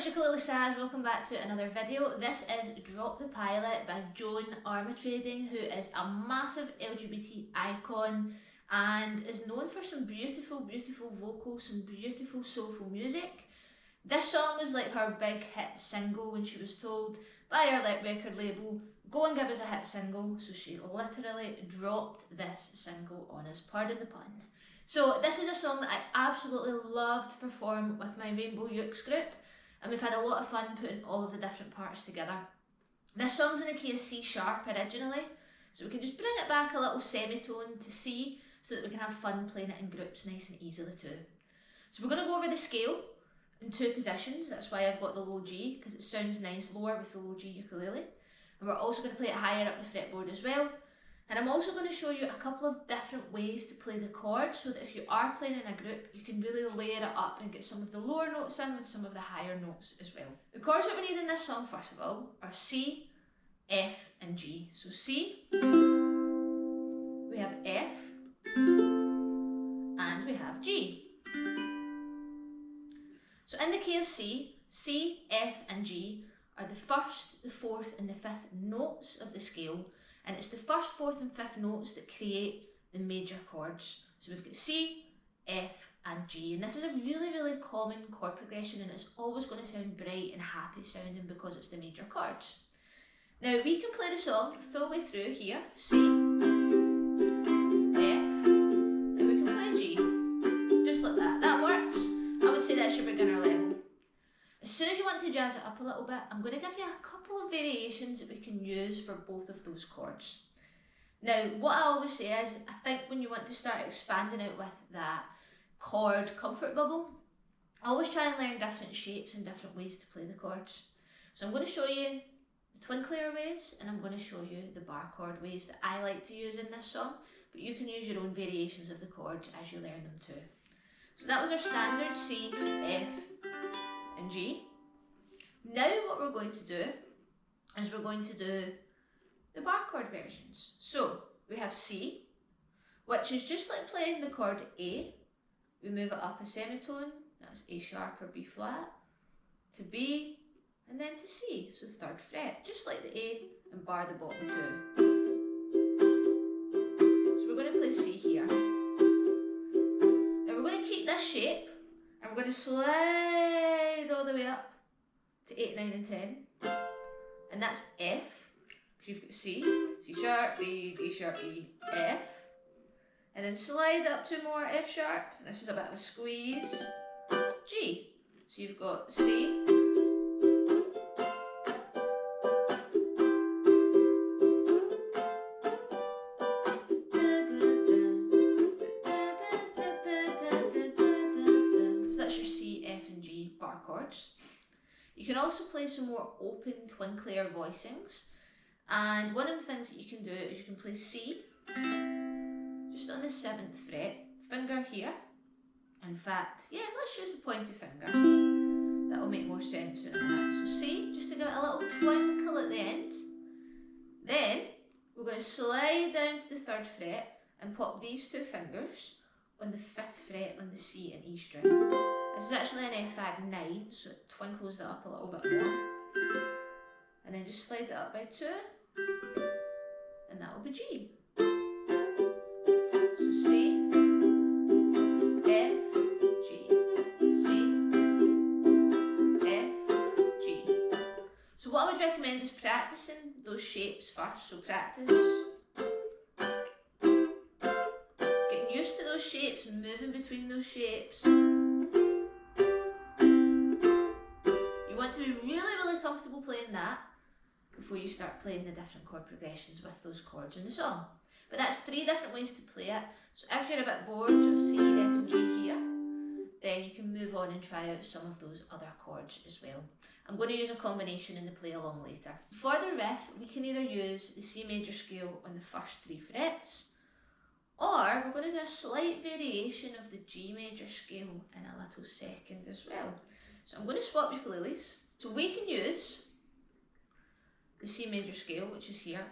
it's Ukulele Saz, welcome back to another video. This is Drop the Pilot by Joan Armatrading, who is a massive LGBT icon and is known for some beautiful vocals, some beautiful soulful music. This song was like her big hit single when she was told by her record label, go and give us a hit single, so she literally dropped this single on us, pardon the pun. So this is a song that I absolutely love to perform with my Rainbow Ukes group, and we've had a lot of fun putting all of the different parts together. This song's in the key of C sharp originally, so we can just bring it back a little semitone to C so that we can have fun playing it in groups nice and easily too. So we're going to go over the scale in two positions. That's why I've got the low G, because it sounds nice lower with the low G ukulele. And we're also going to play it higher up the fretboard as well. And I'm also going to show you a couple of different ways to play the chords, so that if you are playing in a group, you can really layer it up and get some of the lower notes in with some of the higher notes as well. The chords that we need in this song, first of all, are C, F and G. So C, we have F, and we have G. So in the key of C, C, F and G are the first, the fourth and the fifth notes of the scale, and it's the first, fourth and fifth notes that create the major chords. So we've got C, F and G, and this is a really common chord progression, and it's always going to sound bright and happy sounding because it's the major chords. Now we can play the song the full way through here, C, F, and we can play G, just like that. That works. I would say that's your beginner level. As soon as you want to jazz it up a little bit, I'm going to give you a couple of variations that we can use for both of those chords. Now, what I always say is, I think when you want to start expanding out with that chord comfort bubble, always try and learn different shapes and different ways to play the chords. So I'm going to show you the twin clear ways, and I'm going to show you the bar chord ways that I like to use in this song, but you can use your own variations of the chords as you learn them too. So that was our standard C, F and G. Now what we're going to do is we're going to do the bar chord versions. So we have C, which is just like playing the chord A. We move it up a semitone, that's A sharp or B flat, to B, and then to C, so third fret, just like the A, and bar the bottom two. So we're going to play C here. Now we're going to keep this shape, and we're going to slide all the way up to 8, 9 and 10, and that's F, because you've got C, C sharp, D, D sharp, E, F, and then slide up two more F sharp, and this is a bit of a squeeze, G, so you've got C, so that's your C, F and G bar chords. You can also play some more open twin clear voicings, and one of the things that you can do is you can play C just on the 7th fret, finger here. In fact, yeah, let's use the pointy finger. That'll make more sense in a minute. So C, just to give it a little twinkle at the end. Then we're going to slide down to the 3rd fret and pop these two fingers on the 5th fret on the C and E string. This is actually an F fag 9, so it twinkles that up a little bit more. And then just slide it up by 2, and that will be G. So C, F, G, C, F, G. So what I would recommend is practicing those shapes first. So practice getting used to those shapes, moving between those shapes. You want to be really comfortable playing that before you start playing the different chord progressions with those chords in the song. But that's 3 different ways to play it. So if you're a bit bored of C, F and G here, then you can move on and try out some of those other chords as well. I'm going to use a combination in the play along later. For the riff, we can either use the C major scale on the first 3 frets, or we're going to do a slight variation of the G major scale in a little second as well. So I'm going to swap ukuleles. So we can use the C major scale, which is here,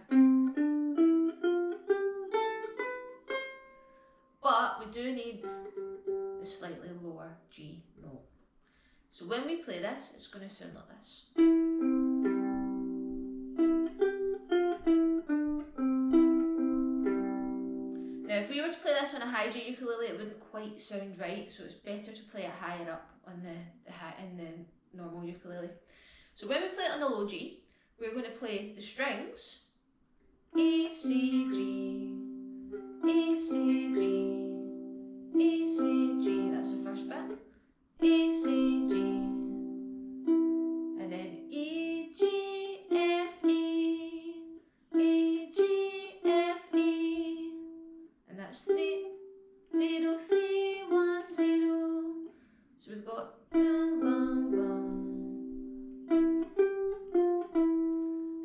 but we do need the slightly lower G note. So when we play this, it's going to sound like this. Now if we were to play this on a high G ukulele, it wouldn't quite sound right, so it's better to play it higher up on the normal ukulele. So when we play it on the low G, we're going to play the strings A, C, G, A, C, G, A, C, G, that's the first bit, A, C, G, and then E, G, F, E, E, G, F, E, and that's 3, 0, 3, 1, 0, so we've got bum, bum, bum.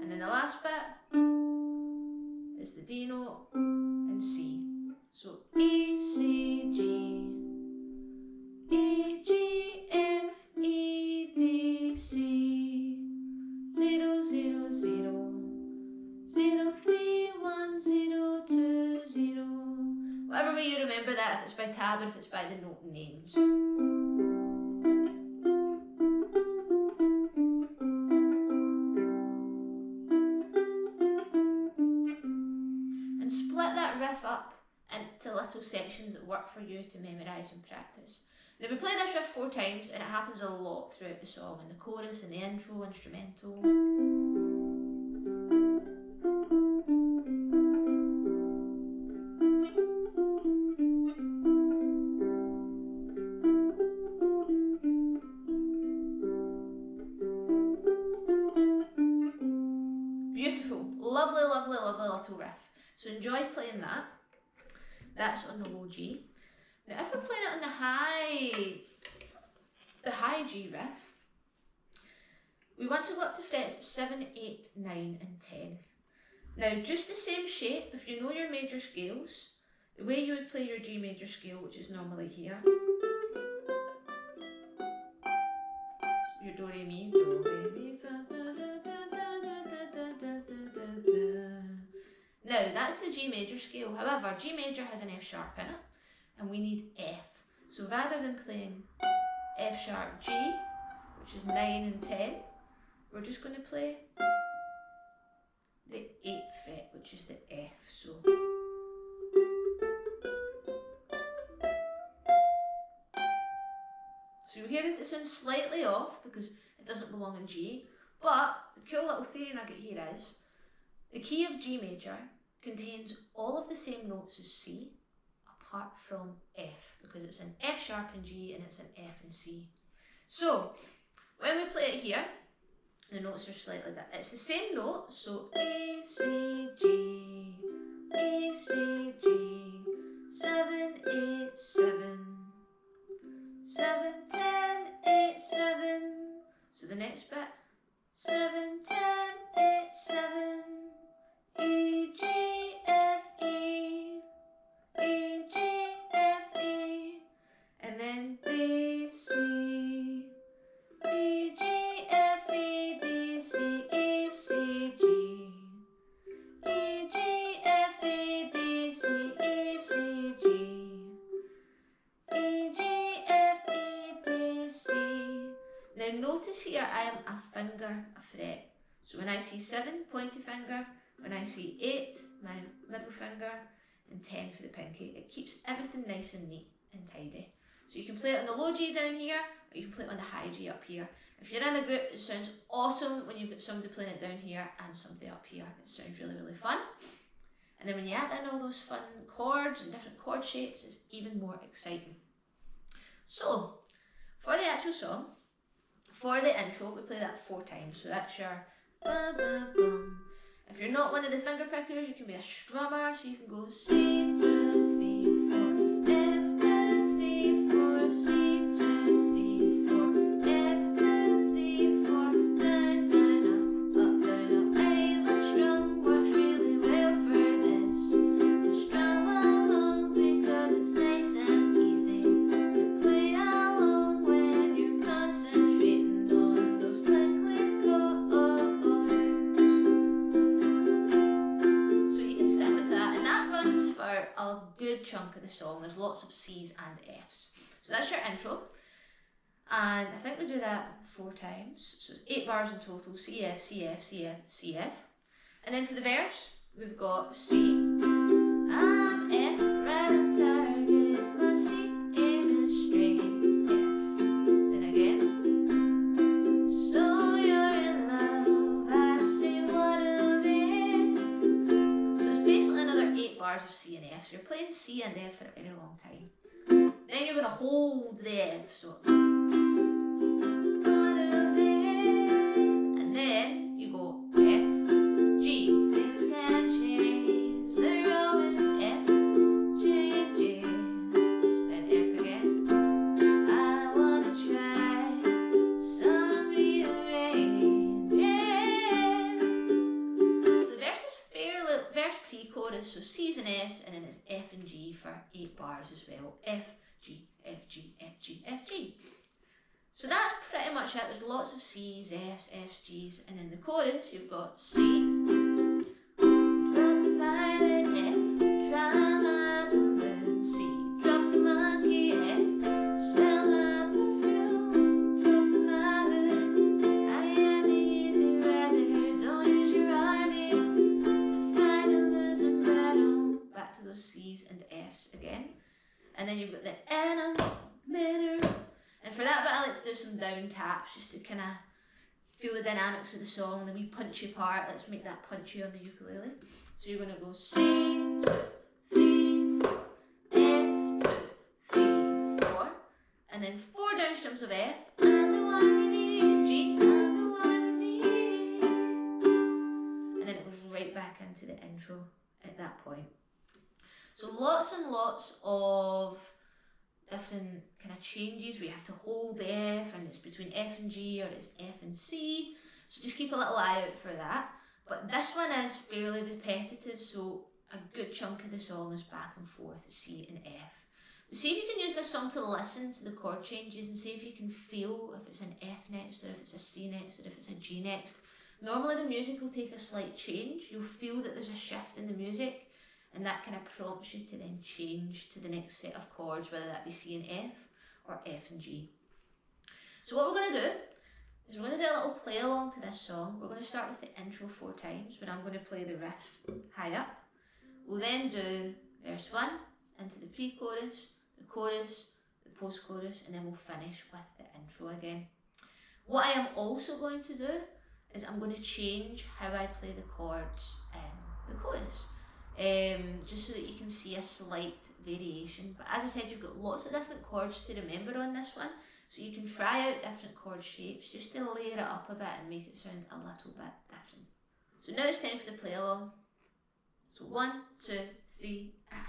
And then the last bit is the D note and C. So A, C, G, A, G, F, E, D, C, 0, 0, 0, 0, 3, 1, 0, 2, 0. Whatever way you remember that, if it's by tab or if it's by the note names. Riff up into little sections that work for you to memorise and practice. Now we play this riff 4 times and it happens a lot throughout the song, in the chorus, in the intro, instrumental. Beautiful, lovely, lovely, lovely little riff. So enjoy playing that. That's on the low G. Now if we're playing it on the high G riff, we want to go up to frets 7, 8, 9 and 10. Now just the same shape, if you know your major scales, the way you would play your G major scale, which is normally here, your do, re, mi, do, re, mi, fa, da, da, da, da, da, da, da, da, da. Now that's the G major scale, however G major has an F sharp in it and we need F. So rather than playing F sharp G, which is 9 and 10, we're just going to play the 8th fret, which is the F. So you hear that it sounds slightly off because it doesn't belong in G, but the cool little theory nugget here is the key of G major contains all of the same notes as C apart from F, because it's an F sharp in G and it's an F in C. So when we play it here, the notes are slightly different. It's the same note, so A, C, G, A, C, G, 7, 8, 7, 7, 10, 8, 7. So the next bit, 7, 10, 8, 7, E, G, F, E, E, G, F, E, and then D, C, E, G, F, E, D, C, E, C, G, E, G, F, E, D, C, E, C, G, E, G, F, E, D, C. Now notice here I am a finger, a fret. So when I see 7, pointy finger, when I see 8, my middle finger, and 10 for the pinky. It keeps everything nice and neat and tidy. So you can play it on the low G down here, or you can play it on the high G up here. If you're in a group, it sounds awesome when you've got somebody playing it down here and somebody up here. It sounds really, really fun. And then when you add in all those fun chords and different chord shapes, it's even more exciting. So, for the actual song, for the intro, we play that 4 times. So that's your ba ba bum. If you're not one of the finger pickers, you can be a strummer, so you can go C, 2, 3, 4, F, 2, 3, 4, C, 2, 3, 4, F, 2, 3, 4, down, down, up, down, up. A strum works really well for this, to strum along because it's nice and easy to play along when you're concentrating on those twinkling chords. For a good chunk of the song. There's lots of C's and F's. So that's your intro. And I think we do that 4 times. So it's 8 bars in total. C, F, C, F, C, F, C, F. And then for the verse, we've got C. I'm F, right on target. My C aim is straight. F. Then again. So you're in love. I say what of it. So it's basically another 8 bars of C and F. So you're playing C and F for a very long time. Then you're going to hold the F. So. And then you go F, G. Things can change. They're always F, changes. Then F again. I want to try some rearranging. So the verse is verse pre-chorus, so C's and F's, and then it's F and G for 8 bars as well. F, G, F, G, F, G, F, G. So that's pretty much it. There's lots of C's, F's, F's, G's, and in the chorus you've got C, drop the pilot, F, try my balloon, C, drop the monkey, F, smell my perfume, drop the mallet, I am the easy rider, don't use your army to find a losing battle. Back to those C's and F's again. And then you've got the animator. And for that bit, I like to do some down taps just to kind of feel the dynamics of the song, the wee punchy part. Let's make that punchy on the ukulele. So you're going to go C, 2, 3, 4, F, 2, 3, 4. And then 4 down strums of F. I'm the one you need. G, I'm the one you need. And then it goes right back into the intro at that point. So lots and lots of different kind of changes where you have to hold the F and it's between F and G or it's F and C. So just keep a little eye out for that. But this one is fairly repetitive, so a good chunk of the song is back and forth, C and F. But see if you can use this song to listen to the chord changes and see if you can feel if it's an F next or if it's a C next or if it's a G next. Normally the music will take a slight change. You'll feel that there's a shift in the music. And that kind of prompts you to then change to the next set of chords, whether that be C and F or F and G. So what we're going to do is we're going to do a little play along to this song. We're going to start with the intro 4 times, when I'm going to play the riff high up. We'll then do verse 1 into the pre-chorus, the chorus, the post-chorus, and then we'll finish with the intro again. What I am also going to do is I'm going to change how I play the chords in the chorus. Just so that you can see a slight variation. But as I said, you've got lots of different chords to remember on this one, so you can try out different chord shapes just to layer it up a bit and make it sound a little bit different. So now it's time for the play along. So 1, 2, 3, and.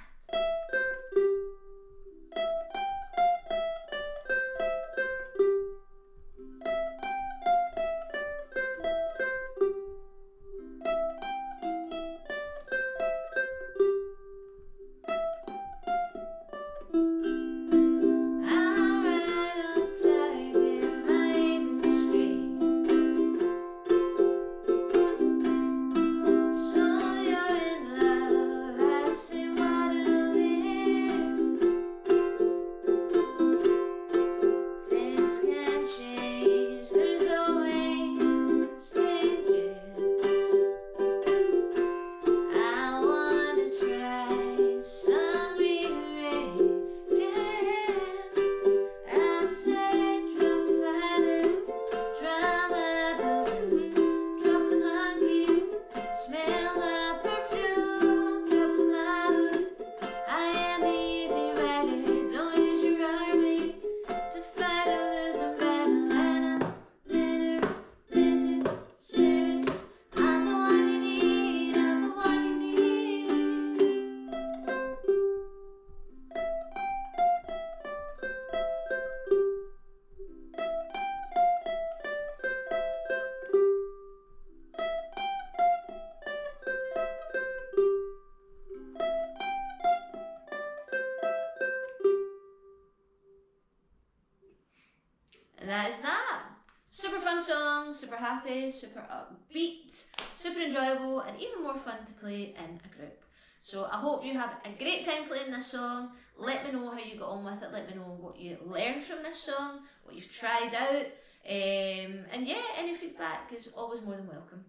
And that is that. Super fun song, super happy, super upbeat, super enjoyable, and even more fun to play in a group. So I hope you have a great time playing this song. Let me know how you got on with it. Let me know what you learned from this song, what you've tried out. And yeah, any feedback is always more than welcome.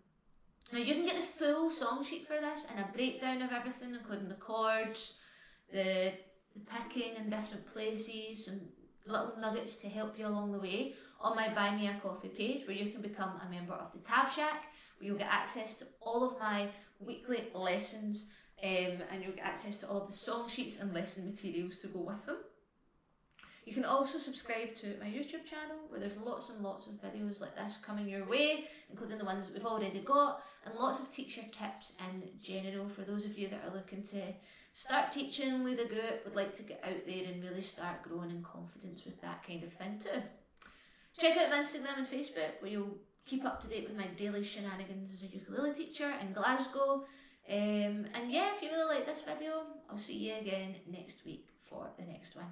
Now you can get the full song sheet for this and a breakdown of everything, including the chords, the picking in different places, and little nuggets to help you along the way on my Buy Me a Coffee page, where you can become a member of the TabShack, where you'll get access to all of my weekly lessons, and you'll get access to all of the song sheets and lesson materials to go with them. You can also subscribe to my YouTube channel, where there's lots and lots of videos like this coming your way, including the ones that we've already got, and lots of teacher tips in general for those of you that are looking to start teaching, lead a group, would like to get out there and really start growing in confidence with that kind of thing too. Check out my Instagram and Facebook, where you'll keep up to date with my daily shenanigans as a ukulele teacher in Glasgow. And yeah, if you really like this video, I'll see you again next week for the next one.